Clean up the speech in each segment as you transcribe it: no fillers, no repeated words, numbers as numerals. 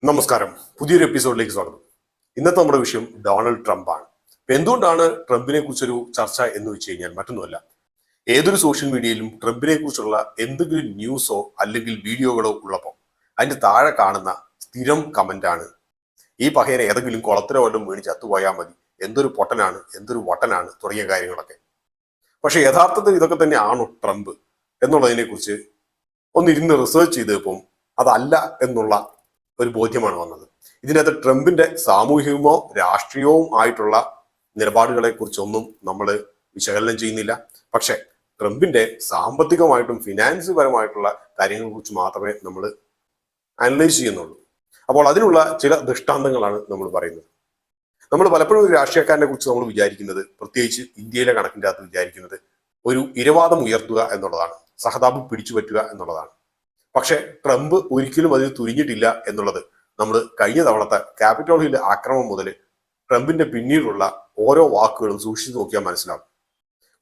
നമസ്കാരം. പുതിയൊരു എപ്പിസോഡിലേക്ക് സ്വാഗതം. ഇന്നത്തെ നമ്മുടെ വിഷയം ഡൊണാൾഡ് ട്രംപ് ആണ്. എന്തുകൊണ്ടാണ് ട്രംപിനെ കുറിച്ചൊരു ചർച്ച എന്ന് വെച്ച് കഴിഞ്ഞാൽ മറ്റൊന്നുമല്ല, ഏതൊരു സോഷ്യൽ മീഡിയയിലും ട്രംപിനെ കുറിച്ചുള്ള എന്തെങ്കിലും ന്യൂസോ അല്ലെങ്കിൽ വീഡിയോകളോ ഉള്ളപ്പോൾ അതിന്റെ താഴെ കാണുന്ന സ്ഥിരം കമന്റ് ആണ്, ഈ പഹയനെ ഏതെങ്കിലും കുളത്തിലോ വല്ലതും വീണ് ചത്തുപോയാൽ മതി, എന്തൊരു പൊട്ടനാണ്, എന്തൊരു വട്ടനാണ് തുടങ്ങിയ കാര്യങ്ങളൊക്കെ. പക്ഷെ യഥാർത്ഥത്തിൽ ഇതൊക്കെ തന്നെ ആണോ ട്രംപ് എന്നുള്ളതിനെ കുറിച്ച് ഒന്നിരുന്ന് റിസർച്ച് ചെയ്തപ്പം അതല്ല എന്നുള്ള ഒരു ബോധ്യമാണ് വന്നത്. ഇതിനകത്ത് ട്രംപിന്റെ സാമൂഹികമോ രാഷ്ട്രീയവും ആയിട്ടുള്ള നിലപാടുകളെ കുറിച്ചൊന്നും നമ്മൾ വിശകലനം ചെയ്യുന്നില്ല. പക്ഷെ ട്രംപിന്റെ സാമ്പത്തികമായിട്ടും ഫിനാൻസ് പരമായിട്ടുള്ള കാര്യങ്ങളെ കുറിച്ച് മാത്രമേ നമ്മൾ അനലൈസ് ചെയ്യുന്നുള്ളൂ. അപ്പോൾ അതിനുള്ള ചില ദൃഷ്ടാന്തങ്ങളാണ് നമ്മൾ പറയുന്നത്. നമ്മൾ പലപ്പോഴും ഒരു രാഷ്ട്രീയക്കാരനെ കുറിച്ച് നമ്മൾ വിചാരിക്കുന്നത്, പ്രത്യേകിച്ച് ഇന്ത്യയിലെ കണക്കിൻ്റെ അകത്ത് വിചാരിക്കുന്നത്, ഒരു ഇരവാദം ഉയർത്തുക എന്നുള്ളതാണ്, സഹതാപം പിടിച്ചു പറ്റുക എന്നുള്ളതാണ്. പക്ഷെ ട്രംപ് ഒരിക്കലും അതിന് തുനിഞ്ഞിട്ടില്ല എന്നുള്ളത് നമ്മൾ കഴിഞ്ഞ തവണത്തെ ക്യാപിറ്റോൾ ഹിൽ ആക്രമണം മുതൽ ട്രംപിന്റെ പിന്നീടുള്ള ഓരോ വാക്കുകളും സൂക്ഷിച്ചു നോക്കിയാൽ മനസ്സിലാവും.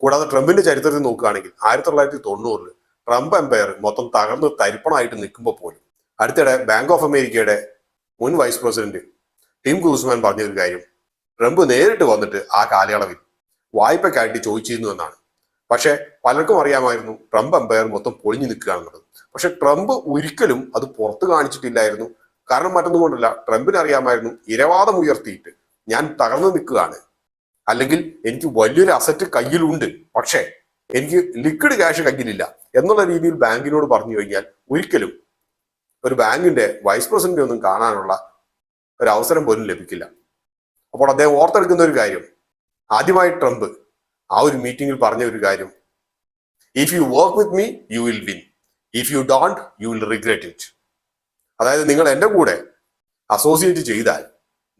കൂടാതെ ട്രംപിന്റെ ചരിത്രത്തിൽ നോക്കുകയാണെങ്കിൽ 1990 ട്രംപ് എംപയർ മൊത്തം തകർന്ന് തരിപ്പണമായിട്ട് നിൽക്കുമ്പോൾ പോലും അടുത്തിടെ ബാങ്ക് ഓഫ് അമേരിക്കയുടെ മുൻ വൈസ് പ്രസിഡന്റ് ടിം ഗൂസ്മാൻ പറഞ്ഞ ഒരു കാര്യം, ട്രംപ് നേരിട്ട് വന്നിട്ട് ആ കാലയളവിൽ വായ്പയ്ക്കായിട്ട് ചോദിച്ചിരുന്നു എന്നാണ്. പക്ഷെ പലർക്കും അറിയാമായിരുന്നു ട്രംപ് എംപയർ മൊത്തം പൊളിഞ്ഞു നിൽക്കുകയാണെന്നുള്ളത്. പക്ഷെ ട്രംപ് ഒരിക്കലും അത് പുറത്തു കാണിച്ചിട്ടില്ലായിരുന്നു. കാരണം മറ്റൊന്നും കൊണ്ടല്ല, ട്രംപിന് അറിയാമായിരുന്നു ഇരവാദം ഉയർത്തിയിട്ട് ഞാൻ തകർന്നു നിൽക്കുകയാണ്, അല്ലെങ്കിൽ എനിക്ക് വലിയൊരു അസറ്റ് കയ്യിലുണ്ട്, പക്ഷേ എനിക്ക് ലിക്വിഡ് ക്യാഷ് കയ്യിലില്ല എന്നുള്ള രീതിയിൽ ബാങ്കിനോട് പറഞ്ഞു കഴിഞ്ഞാൽ ഒരിക്കലും ഒരു ബാങ്കിന്റെ വൈസ് പ്രസിഡന്റ് ഒന്നും കാണാനുള്ള ഒരു അവസരം പോലും ലഭിക്കില്ല. അപ്പോൾ അദ്ദേഹം ഓർത്തെടുക്കുന്ന ഒരു കാര്യം, ആദ്യമായി ട്രംപ് ആ ഒരു മീറ്റിംഗിൽ പറഞ്ഞ ഒരു കാര്യം, if you work with me you will win, if you don't you will regret it. അതായത് നിങ്ങൾ എൻ്റെ കൂടെ അസോസിയേറ്റ് ചെയ്താൽ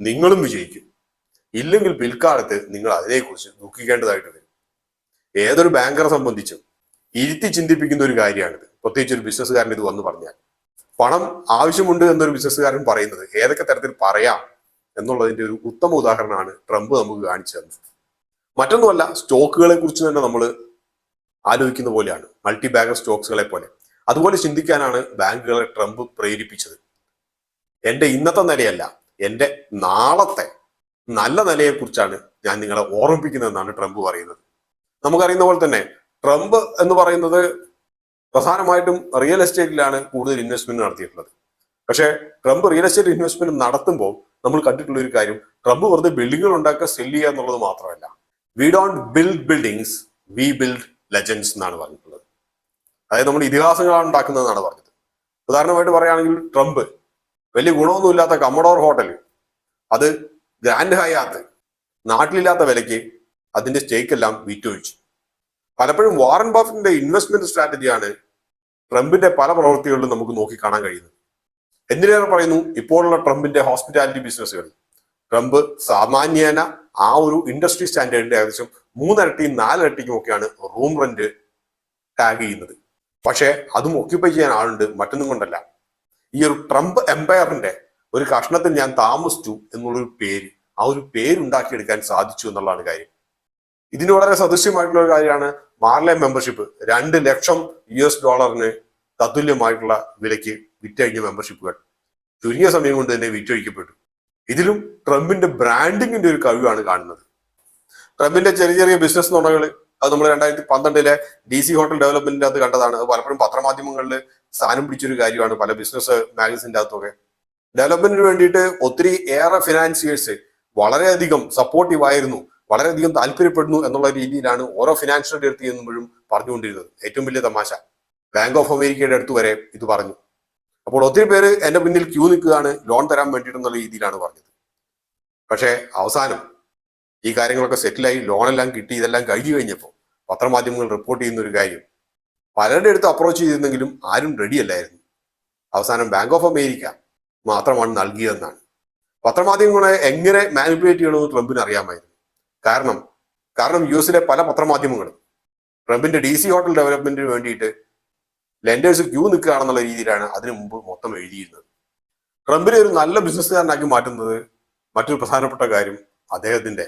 നിങ്ങളും വിജയിക്കും, ഇല്ലെങ്കിൽ പിൽക്കാലത്ത് നിങ്ങൾ അതിനെക്കുറിച്ച് ദുഃഖിക്കേണ്ടതായിട്ട് വരും. ഏതൊരു ബാങ്കറെ സംബന്ധിച്ചും ഇരുത്തി ചിന്തിപ്പിക്കുന്ന ഒരു കാര്യമാണിത്. പ്രത്യേകിച്ച് ഒരു ബിസിനസ്സുകാരൻ ഇത് വന്ന് പറഞ്ഞാൽ, പണം ആവശ്യമുണ്ട് എന്നൊരു ബിസിനസ്സുകാരൻ പറയുന്നത് ഏതൊക്കെ തരത്തിൽ പറയാം എന്നുള്ളതിന്റെ ഒരു ഉത്തമ ഉദാഹരണമാണ് ട്രംപ് നമുക്ക് കാണിച്ചു തന്നത്. മറ്റൊന്നുമല്ല, സ്റ്റോക്കുകളെ കുറിച്ച് തന്നെ നമ്മൾ ആലോചിക്കുന്ന പോലെയാണ്, മൾട്ടി ബാഗർ സ്റ്റോക്സുകളെ പോലെ. അതുപോലെ ചിന്തിക്കാനാണ് ബാങ്കുകളെ ട്രംപ് പ്രേരിപ്പിച്ചത്. എൻ്റെ ഇന്നത്തെ നിലയല്ല, എൻ്റെ നാളത്തെ നല്ല നിലയെക്കുറിച്ചാണ് ഞാൻ നിങ്ങളെ ഓർമ്മിപ്പിക്കുന്നതെന്നാണ് ട്രംപ് പറയുന്നത്. നമുക്കറിയുന്ന പോലെ തന്നെ ട്രംപ് എന്ന് പറയുന്നത് പ്രധാനമായിട്ടും റിയൽ എസ്റ്റേറ്റിലാണ് കൂടുതൽ ഇൻവെസ്റ്റ്മെന്റ് നടത്തിയിട്ടുള്ളത്. പക്ഷേ ട്രംപ് റിയൽ എസ്റ്റേറ്റ് ഇൻവെസ്റ്റ്മെന്റ് നടത്തുമ്പോൾ നമ്മൾ കണ്ടിട്ടുള്ള ഒരു കാര്യം, ട്രംപ് വെറുതെ ബിൽഡിങ്ങുകൾ ഉണ്ടാക്കുക, സെല്ല് ചെയ്യുക എന്നുള്ളത് മാത്രമല്ല, we don't build buildings, we build legends എന്നാണ് പറഞ്ഞിട്ടുള്ളത്. അതായത് നമ്മൾ ഇതിഹാസങ്ങളാണ് ഉണ്ടാക്കുന്നതെന്നാണ് പറഞ്ഞത്. ഉദാഹരണമായിട്ട് പറയുകയാണെങ്കിൽ ട്രംപ് വലിയ ഗുണമൊന്നുമില്ലാത്ത കമ്മഡോർ ഹോട്ടൽ, അത് ഗ്രാൻഡ് ഹയാത്ത് നാട്ടിലില്ലാത്ത വിലയ്ക്ക് അതിന്റെ സ്റ്റേക്കെല്ലാം വിറ്റൊഴിച്ചു. പലപ്പോഴും വാറൻ ബഫറ്റിന്റെ ഇൻവെസ്റ്റ്മെന്റ് സ്ട്രാറ്റജിയാണ് ട്രംപിന്റെ പല പ്രവൃത്തികളിലും നമുക്ക് നോക്കിക്കാണാൻ കഴിയുന്നത്. എന്തിനേറെ പറയുന്നു, ഇപ്പോഴുള്ള ട്രംപിന്റെ ഹോസ്പിറ്റാലിറ്റി ബിസിനസ്സുകൾ, ട്രംപ് സാമാന്യേന ആ ഒരു ഇൻഡസ്ട്രി സ്റ്റാൻഡേർഡിന്റെ ഏകദേശം 3 ഇരട്ടിയും 4 ഇരട്ടിക്കും ഒക്കെയാണ് റൂം റെന്റ് ടാഗ് ചെയ്യുന്നത്. പക്ഷെ അതും ഒക്യുപ്പൈ ചെയ്യാൻ ആളുണ്ട്, മറ്റൊന്നും കൊണ്ടല്ല. ഈ ഒരു ട്രംപ് എംപയറിന്റെ ഒരു കഷ്ണത്തിൽ ഞാൻ താമസിച്ചു എന്നുള്ളൊരു പേര്, ആ ഒരു പേരുണ്ടാക്കിയെടുക്കാൻ സാധിച്ചു എന്നുള്ളതാണ് കാര്യം. ഇതിന് വളരെ സദൃശ്യമായിട്ടുള്ള ഒരു കാര്യമാണ് മാർലെ മെമ്പർഷിപ്പ്. 2 ലക്ഷം US$ തത്തുല്യമായിട്ടുള്ള വിലയ്ക്ക് വിറ്റഴിഞ്ഞ മെമ്പർഷിപ്പുകൾ ചുരുങ്ങിയ സമയം കൊണ്ട് തന്നെ വിറ്റഴിക്കപ്പെട്ടു. ഇതിലും ട്രംപിന്റെ ബ്രാൻഡിങ്ങിന്റെ ഒരു കഴിവാണ് കാണുന്നത്. ട്രംപിന്റെ ചെറിയ ചെറിയ ബിസിനസ് നുണകൾ, അത് നമ്മൾ 2012 DC ഹോട്ടൽ ഡെവലപ്മെന്റിന്റെ അകത്ത് കണ്ടതാണ്. അത് പലപ്പോഴും പത്രമാധ്യമങ്ങളിൽ സ്ഥാനം പിടിച്ചൊരു കാര്യമാണ്. പല ബിസിനസ് മാഗസിൻ്റെ അകത്തൊക്കെ ഡെവലപ്മെന്റിന് വേണ്ടിയിട്ട് ഒത്തിരി ഏറെ ഫിനാൻസിയേഴ്സ് വളരെയധികം സപ്പോർട്ടീവ് ആയിരുന്നു, വളരെയധികം താല്പര്യപ്പെടുന്നു എന്നുള്ള രീതിയിലാണ് ഓരോ ഫിനാൻഷ്യൽ അടുത്ത് ചെയ്യുമ്പോഴും പറഞ്ഞുകൊണ്ടിരുന്നത്. ഏറ്റവും വലിയ തമാശ, ബാങ്ക് ഓഫ് അമേരിക്കയുടെ അടുത്ത് വരെ ഇത് പറഞ്ഞു. അപ്പോൾ ഒത്തിരി പേര് എന്റെ പിന്നിൽ ക്യൂ നിൽക്കുകയാണ് ലോൺ തരാൻ വേണ്ടിയിട്ടെന്നുള്ള രീതിയിലാണ് പറഞ്ഞത്. പക്ഷേ അവസാനം ഈ കാര്യങ്ങളൊക്കെ സെറ്റിലായി, ലോണെല്ലാം കിട്ടി, ഇതെല്ലാം കഴിഞ്ഞു കഴിഞ്ഞപ്പോൾ പത്രമാധ്യമങ്ങൾ റിപ്പോർട്ട് ചെയ്യുന്ന ഒരു കാര്യം, പലരുടെ അടുത്ത് അപ്രോച്ച് ചെയ്തിരുന്നെങ്കിലും ആരും റെഡി അല്ലായിരുന്നു. അവസാനം ബാങ്ക് ഓഫ് അമേരിക്ക മാത്രമാണ് നൽകിയതെന്നാണ്. പത്രമാധ്യമങ്ങളെ എങ്ങനെ മാനിപ്പുലേറ്റ് ചെയ്യണമെന്ന് ട്രംപിന് അറിയാമായിരുന്നു. കാരണം US പല പത്രമാധ്യമങ്ങളും ട്രംപിന്റെ DC ഹോട്ടൽ ഡെവലപ്മെന്റിന് വേണ്ടിയിട്ട് ലെൻഡേഴ്സ് ക്യൂ നിൽക്കുകയാണെന്നുള്ള രീതിയിലാണ് അതിനു മുമ്പ് മൊത്തം എഴുതിയിരുന്നത്. ട്രംപിനെ ഒരു നല്ല ബിസിനസ്സുകാരനാക്കി മാറ്റുന്നത് മറ്റൊരു പ്രധാനപ്പെട്ട കാര്യം അദ്ദേഹത്തിന്റെ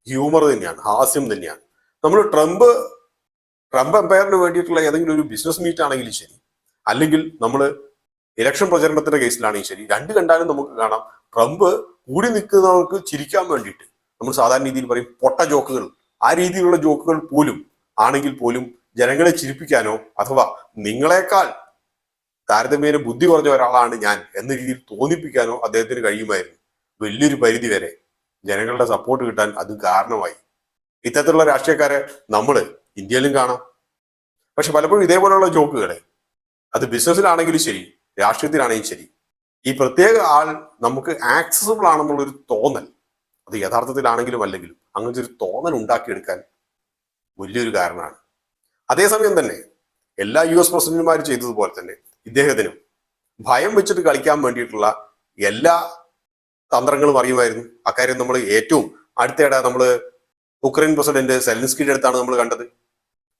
ഹ്യൂമർ തന്നെയാണ്, ഹാസ്യം തന്നെയാണ്. നമ്മൾ ട്രംപ് എംപയറിന് വേണ്ടിയിട്ടുള്ള ഏതെങ്കിലും ഒരു ബിസിനസ് മീറ്റ് ആണെങ്കിലും ശരി, അല്ലെങ്കിൽ നമ്മൾ ഇലക്ഷൻ പ്രചരണത്തിന്റെ കേസിലാണെങ്കിൽ ശരി, രണ്ട് കണ്ടാലും നമുക്ക് കാണാം ട്രംപ് കൂടി നിൽക്കുന്നവർക്ക് ചിരിക്കാൻ വേണ്ടിയിട്ട്, നമ്മൾ സാധാരണ രീതിയിൽ പറയും പൊട്ട ജോക്കുകൾ, ആ രീതിയിലുള്ള ജോക്കുകൾ പോലും ആണെങ്കിൽ പോലും ജനങ്ങളെ ചിരിപ്പിക്കാനോ അഥവാ നിങ്ങളെക്കാൾ താരതമ്യേന ബുദ്ധി കുറഞ്ഞ ഒരാളാണ് ഞാൻ എന്ന രീതിയിൽ തോന്നിപ്പിക്കാനോ അദ്ദേഹത്തിന് കഴിയുമായിരുന്നു. വലിയൊരു പരിധി വരെ ജനങ്ങളുടെ സപ്പോർട്ട് കിട്ടാൻ അത് കാരണമായി. ഇത്തരത്തിലുള്ള രാഷ്ട്രീയക്കാരെ നമ്മൾ ഇന്ത്യയിലും കാണാം. പക്ഷെ പലപ്പോഴും ഇതേപോലെയുള്ള ജോക്കുകളെ, അത് ബിസിനസ്സിലാണെങ്കിലും ശരി രാഷ്ട്രീയത്തിലാണെങ്കിലും ശരി, ഈ പ്രത്യേക ആൾ നമുക്ക് ആക്സസിബിൾ ആണെന്നുള്ളൊരു തോന്നൽ, അത് യഥാർത്ഥത്തിലാണെങ്കിലും അല്ലെങ്കിലും അങ്ങനത്തെ ഒരു തോന്നൽ ഉണ്ടാക്കിയെടുക്കാൻ വലിയൊരു കാരണമാണ്. അതേസമയം തന്നെ എല്ലാ US പ്രസിഡന്റുമാരും ചെയ്തതുപോലെ തന്നെ ഇദ്ദേഹത്തിനും ഭയം വെച്ചിട്ട് കളിക്കാൻ വേണ്ടിയിട്ടുള്ള എല്ലാ തന്ത്രങ്ങളും അറിയുമായിരുന്നു. അക്കാര്യം നമ്മൾ ഏറ്റവും അടുത്തിടെ നമ്മൾ ഉക്രൈൻ പ്രസിഡന്റ് സെലൻസ്കിയുടെ അടുത്താണ് നമ്മൾ കണ്ടത്.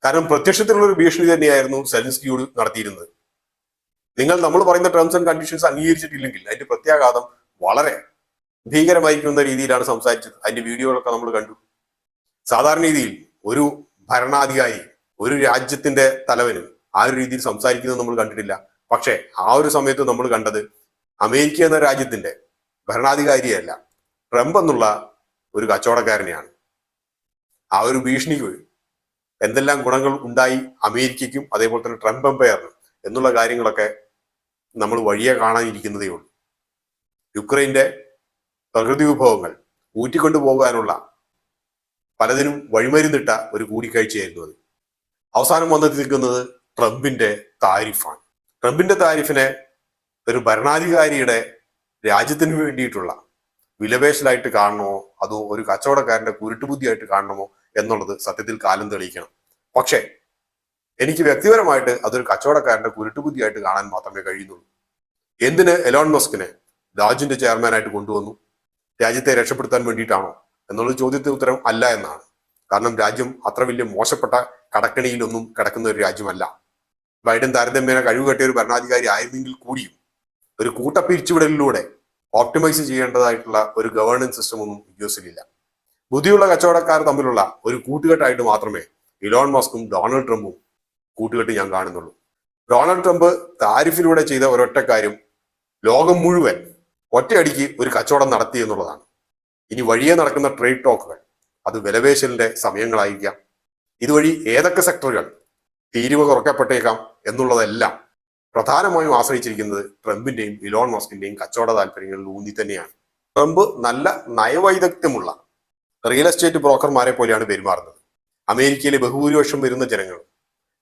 കാരണം പ്രത്യക്ഷത്തിലുള്ള ഒരു ഭീഷണി തന്നെയായിരുന്നു സെലൻസ്കിയോട് നടത്തിയിരുന്നത്. നമ്മൾ പറയുന്ന ടേംസ് ആൻഡ് കണ്ടീഷൻസ് അംഗീകരിച്ചിട്ടില്ലെങ്കിൽ അതിന്റെ പ്രത്യാഘാതം വളരെ ഭീകരമായിരിക്കുന്ന രീതിയിലാണ് സംസാരിച്ചത്. അതിന്റെ വീഡിയോകളൊക്കെ നമ്മൾ കണ്ടു. സാധാരണ രീതിയിൽ ഒരു ഭരണാധികാരി, ഒരു രാജ്യത്തിന്റെ തലവന് ആ ഒരു രീതിയിൽ സംസാരിക്കുന്നത് നമ്മൾ കണ്ടിട്ടില്ല. പക്ഷെ ആ ഒരു സമയത്ത് നമ്മൾ കണ്ടത് അമേരിക്ക എന്ന രാജ്യത്തിന്റെ ഭരണാധികാരിയല്ല, ട്രംപ് എന്നുള്ള ഒരു കച്ചവടക്കാരനെയാണ്. ആ ഒരു ഭീഷണിക്ക് എന്തെല്ലാം ഗുണങ്ങൾ ഉണ്ടായി അമേരിക്കയ്ക്കും അതേപോലെ തന്നെ ട്രംപ് എംപയറിനും എന്നുള്ള കാര്യങ്ങളൊക്കെ നമ്മൾ വഴിയെ കാണാനിരിക്കുന്നതേ ഉള്ളൂ. യുക്രൈന്റെ പ്രകൃതി വിഭവങ്ങൾ ഊറ്റിക്കൊണ്ടു പോകാനുള്ള പലതിനും വഴിമരുന്നിട്ട ഒരു കൂടിക്കാഴ്ചയായിരുന്നു അത്. അവസാനം വന്നെത്തിക്കുന്നത് ട്രംപിന്റെ താരിഫാണ്. ട്രംപിന്റെ താരിഫിനെ ഒരു ഭരണാധികാരിയുടെ രാജ്യത്തിന് വേണ്ടിയിട്ടുള്ള വിലപേശലായിട്ട് കാണണമോ അതോ ഒരു കച്ചവടക്കാരന്റെ കുരുട്ടുബുദ്ധിയായിട്ട് കാണണമോ എന്നുള്ളത് സത്യത്തിൽ കാലം തെളിയിക്കണം. പക്ഷേ എനിക്ക് വ്യക്തിപരമായിട്ട് അതൊരു കച്ചവടക്കാരന്റെ കുരുട്ടുബുദ്ധിയായിട്ട് കാണാൻ മാത്രമേ കഴിയുന്നുള്ളൂ. എന്തിന് എലോൺ മസ്കിനെ രാജ്യന്റെ ചെയർമാനായിട്ട് കൊണ്ടുവന്നു? രാജ്യത്തെ രക്ഷപ്പെടുത്താൻ വേണ്ടിയിട്ടാണോ എന്നുള്ള ചോദ്യത്തിന് ഉത്തരം അല്ല എന്നാണ്. കാരണം രാജ്യം അത്ര വലിയ മോശപ്പെട്ട കടക്കണിയിലൊന്നും കിടക്കുന്ന ഒരു രാജ്യമല്ല. ബൈഡൻ താരതമ്യേന കഴിവുകെട്ടിയ ഒരു ഭരണാധികാരി ആയിരുന്നെങ്കിൽ കൂടിയും ഒരു കൂട്ടപ്പിരിച്ചുവിടലിലൂടെ ഓപ്റ്റിമൈസ് ചെയ്യേണ്ടതായിട്ടുള്ള ഒരു ഗവേണൻസ് സിസ്റ്റം ഒന്നും US-ലില്ല. ബുദ്ധിയുള്ള കച്ചവടക്കാർ തമ്മിലുള്ള ഒരു കൂട്ടുകെട്ടായിട്ട് മാത്രമേ ഇലോൺ മസ്കും ഡൊണാൾഡ് ട്രംപും കൂട്ടുകെട്ട് ഞാൻ കാണുന്നുള്ളൂ. ഡൊണാൾഡ് ട്രംപ് താരിഫിലൂടെ ചെയ്ത ഒരൊറ്റ കാര്യം ലോകം മുഴുവൻ ഒറ്റയടിക്ക് ഒരു കച്ചവടം നടത്തി എന്നുള്ളതാണ്. ഇനി വഴിയെ നടക്കുന്ന ട്രേഡ് ടോക്കുകൾ, അത് വിലപേശലിന്റെ സമയങ്ങളായിരിക്കാം. ഇതുവഴി ഏതൊക്കെ സെക്ടറുകൾ തീരുവ കുറയ്ക്കപ്പെട്ടേക്കാം എന്നുള്ളതെല്ലാം പ്രധാനമായും ആശ്രയിച്ചിരിക്കുന്നത് ട്രംപിന്റെയും ഇലോൺ മസ്കിന്റെയും കച്ചവട താല്പര്യങ്ങളിൽ ഊന്നി തന്നെയാണ്. ട്രംപ് നല്ല നയവൈദഗ്ധ്യമുള്ള റിയൽ എസ്റ്റേറ്റ് ബ്രോക്കർമാരെ പോലെയാണ് പെരുമാറുന്നത്. അമേരിക്കയിലെ ബഹുഭൂരിപക്ഷം വരുന്ന ജനങ്ങൾ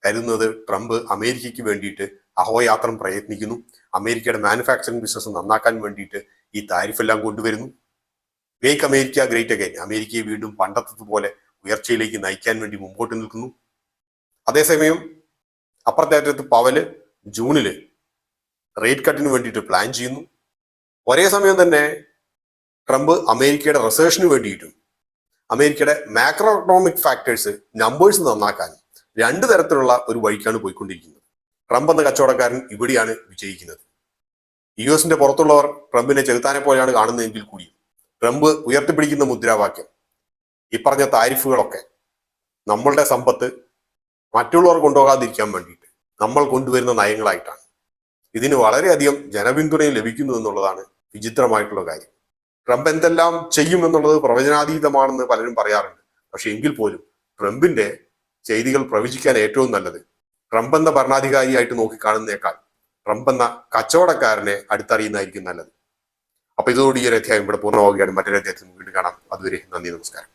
കരുതുന്നത് ട്രംപ് അമേരിക്കയ്ക്ക് വേണ്ടിയിട്ട് അഹോയാത്രം പ്രയത്നിക്കുന്നു, അമേരിക്കയുടെ മാനുഫാക്ചറിംഗ് ബിസിനസ് നന്നാക്കാൻ വേണ്ടിയിട്ട് ഈ താരിഫെല്ലാം കൊണ്ടുവരുന്നു, മേക്ക് അമേരിക്ക ഗ്രേറ്റ് അഗൈൻ, അമേരിക്കയെ വീണ്ടും പണ്ടത്തതുപോലെ ഉയർച്ചയിലേക്ക് നയിക്കാൻ വേണ്ടി മുമ്പോട്ട് നിൽക്കുന്നു. അതേസമയം അപ്പുറത്തെ പവല് ജൂണില് റേറ്റ് കട്ടിന് വേണ്ടിയിട്ട് പ്ലാൻ ചെയ്യുന്നു. ഒരേ സമയം തന്നെ ട്രംപ് അമേരിക്കയുടെ റിസർച്ചിന് വേണ്ടിയിട്ടും അമേരിക്കയുടെ മാക്രോ എക്കണോമിക് ഫാക്ടേഴ്സ് നമ്പേഴ്സ് നന്നാക്കാൻ രണ്ട് തരത്തിലുള്ള ഒരു വഴിക്കാണ് പോയിക്കൊണ്ടിരിക്കുന്നത്. ട്രംപ് എന്ന കച്ചവടക്കാരൻ ഇവിടെയാണ് വിജയിക്കുന്നത്. US-ന്റെ പുറത്തുള്ളവർ ട്രംപിനെ ചെലുത്താനെ പോലെയാണ് കാണുന്നതെങ്കിൽ കൂടി ട്രംപ് ഉയർത്തിപ്പിടിക്കുന്ന മുദ്രാവാക്യം, ഈ പറഞ്ഞ താരിഫുകളൊക്കെ നമ്മളുടെ സമ്പത്ത് മറ്റുള്ളവർ കൊണ്ടുപോകാതിരിക്കാൻ വേണ്ടിയിട്ട് നമ്മൾ കൊണ്ടുവരുന്ന നയങ്ങളായിട്ടാണ്. ഇതിന് വളരെയധികം ജനപിന്തുണയും ലഭിക്കുന്നു എന്നുള്ളതാണ് വിചിത്രമായിട്ടുള്ള കാര്യം. ട്രംപ് എന്തെല്ലാം ചെയ്യും എന്നുള്ളത് പ്രവചനാതീതമാണെന്ന് പലരും പറയാറുണ്ട്. പക്ഷെ എങ്കിൽ പോലും ട്രംപിന്റെ ചെയ്തികൾ പ്രവചിക്കാൻ ഏറ്റവും നല്ലത് ട്രംപ് എന്ന ഭരണാധികാരിയായിട്ട് നോക്കിക്കാണുന്നേക്കാൾ ട്രംപ് എന്ന കച്ചവടക്കാരനെ അടുത്തറിയുന്നതായിരിക്കും നല്ലത്. അപ്പൊ ഇതോടെ ഈ ഒരു അധ്യായം ഇവിടെ പൂർണ്ണമാവുകയാണ്. മറ്റൊരു അധ്യായത്തിൽ വീണ്ടും കാണാം. അതുവരെ നന്ദി, നമസ്കാരം.